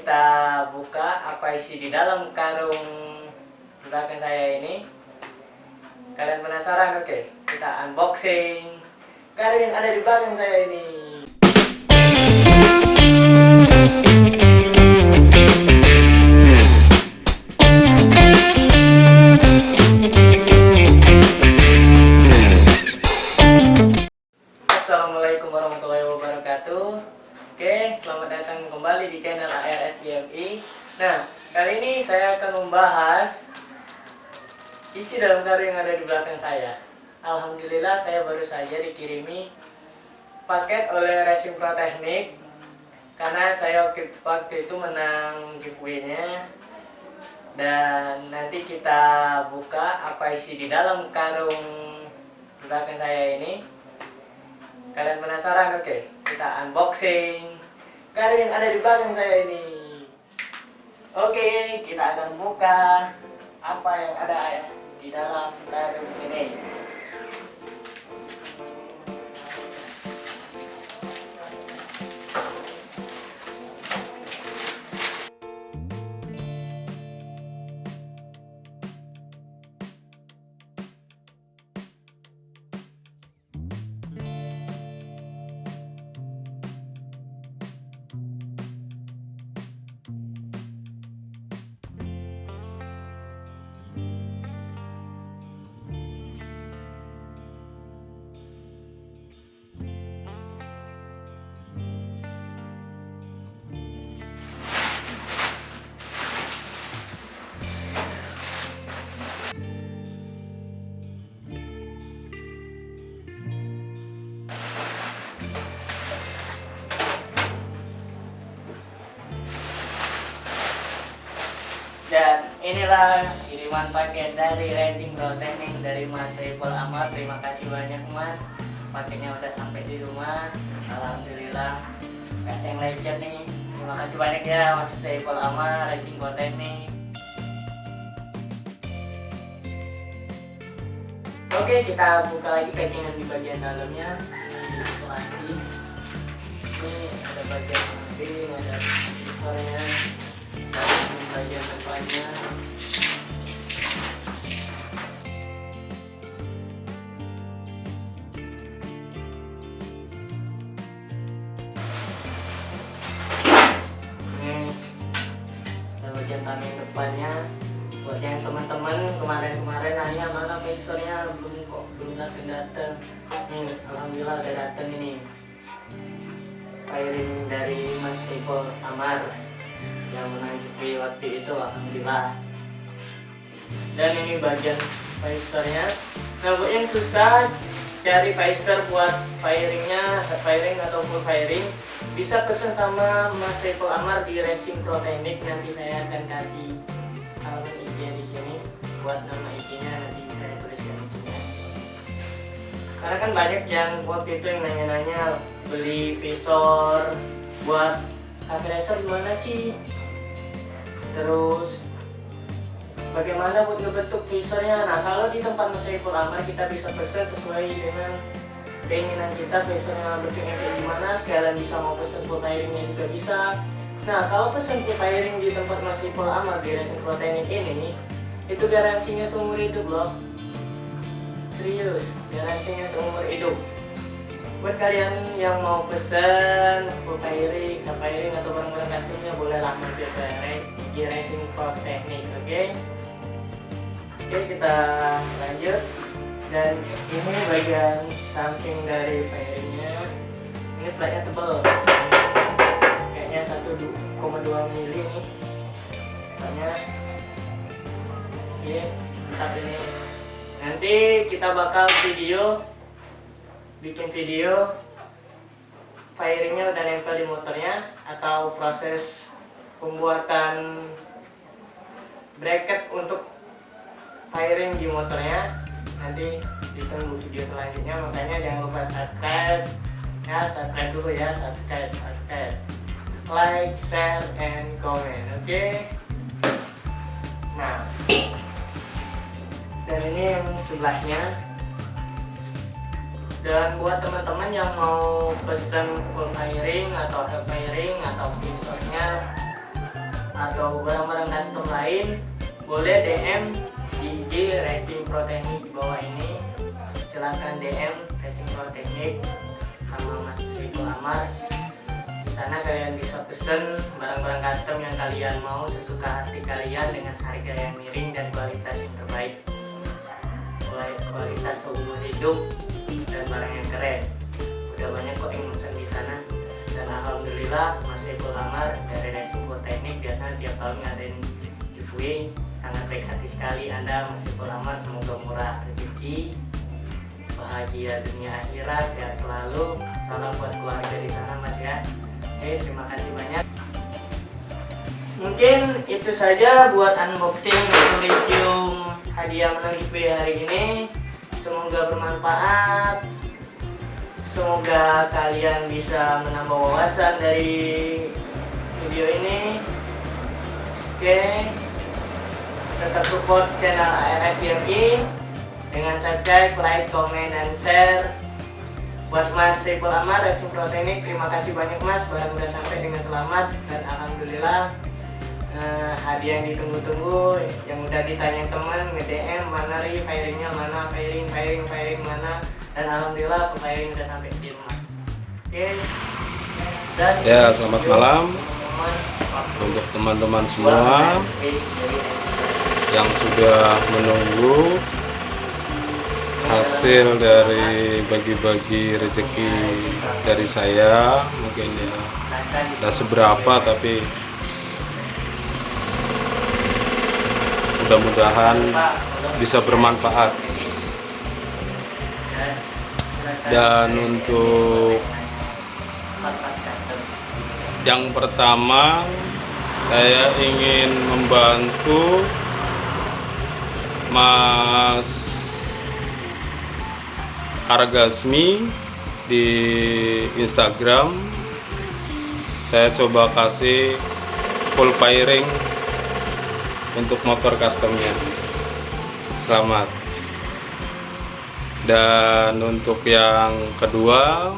kita buka apa isi di dalam karung belakang saya ini. Kalian penasaran? Oke, kita unboxing karung yang ada di belakang saya ini. Assalamualaikum warahmatullahi wabarakatuh. Oke, selamat datang kembali di channel ARSBMI. Nah, kali ini saya akan membahas isi dalam karung yang ada di belakang saya. Alhamdulillah, saya baru saja dikirimi paket oleh Racing Pro Teknik karena saya waktu itu menang giveaway-nya. Dan nanti kita buka apa isi di dalam karung belakang saya ini. Kalian penasaran? Oke, kita unboxing karung yang ada di belakang saya ini. Oke, kita akan buka apa yang ada di dalam karung ini. Dan inilah kiriman paket dari Racing Pro Teknik dari Mas Saiful Amar. Terima kasih banyak Mas, paketnya udah sampai di rumah. Alhamdulillah, yang legend nih. Terima kasih banyak ya Mas Saiful Amar, Racing Pro Teknik. Oke, kita buka lagi packingan di bagian dalamnya. Ini isolasi. Ini ada bagian samping, ada visornya, dan bagian depannya. Ini ada bagian tameng depannya. Buat yang teman-teman kemarin nanya mana visornya, belum datang. Alhamdulillah udah datang ini. Firing dari Mas Saiful Amar yang menang giveaway waktu itu, alhamdulillah. Dan ini bagian visornya. Nah, buat yang susah cari visor buat firingnya, head firing atau full firing, bisa pesan sama Mas Saiful Amar di Racing Pro Teknik. Nanti saya akan kasih alamat IG-nya di sini. Buat nama IG-nya nanti saya tuliskan di sini. Karena kan banyak yang waktu itu yang nanya-nanya beli visor buat cafe racer gimana sih? Terus bagaimana buat ngebentuk visornya? Nah, kalau di tempat Mas Saiful Amar kita bisa pesan sesuai dengan keinginan kita, visornya bentuknya kayak gimana. Sekalian bisa mau pesan full firingnya juga bisa. Nah, kalau pesan full firing di tempat Mas Saiful Amar di Racing Pro Teknik ini, itu garansinya seumur hidup loh. Serius, garansinya seumur hidup. Buat kalian yang mau pesen full firing, half firing atau barang-barang customnya, bolehlah mampir ke Racing Pro Teknik. Oke, kita lanjut. Dan ini bagian samping dari firingnya. Ini platnya tebal, kayaknya 1,2 mili nih platnya. Oke, mantap ini. Nanti kita bakal bikin video firingnya udah nempel di motornya atau proses pembuatan bracket untuk firing di motornya. Nanti ditunggu video selanjutnya, makanya jangan lupa subscribe ya, subscribe dulu ya, subscribe, like, share, and comment. Oke. Nah, dan ini yang sebelahnya. Dan buat teman-teman yang mau pesen full firing atau half firing atau visornya, atau barang-barang custom lain, boleh DM IG Racing Pro Teknik di bawah ini. Silahkan DM Racing Pro Teknik sama Mas Saiful Amar. Di sana kalian bisa pesen barang-barang custom yang kalian mau sesuka hati kalian dengan harga yang miring dan kualitas yang terbaik. Kualitas seumur hidup dan barang yang keren. Udah banyak kok yang pesen di sana. Dan alhamdulillah Mas Saiful Amar dari Racing Pro Teknik biasanya tiap tahun ngadain giveaway. Sangat baik hati sekali Anda Mas Saiful Amar, semoga murah rezeki, bahagia dunia akhirat, sehat selalu. Salam buat keluarga di sana Mas ya. Oke, terima kasih banyak. Mungkin itu saja buat unboxing dan review hadiah menang giveaway hari ini. Semoga bermanfaat. Semoga kalian bisa menambah wawasan dari video ini. Oke, tetap support channel ARS BMI dengan subscribe, like, comment, dan share. Buat Mas Saiful Amar Racing Pro Teknik, terima kasih banyak Mas, barang udah sampai dengan selamat dan alhamdulillah. Hadiah yang ditunggu-tunggu, yang udah ditanya teman, nge-DM mana ri firingnya mana, firing mana, dan alhamdulillah firing udah sampai di rumah. Oke. Dan ya, selamat malam untuk teman-teman semua yang sudah menunggu hasil dari bagi-bagi rezeki dari saya. Mungkin ya tidak seberapa, tapi mudah-mudahan bisa bermanfaat. Dan untuk yang pertama, saya ingin membantu Mas Argasmi di Instagram. Saya coba kasih full firing untuk motor customnya. Selamat. Dan untuk yang kedua,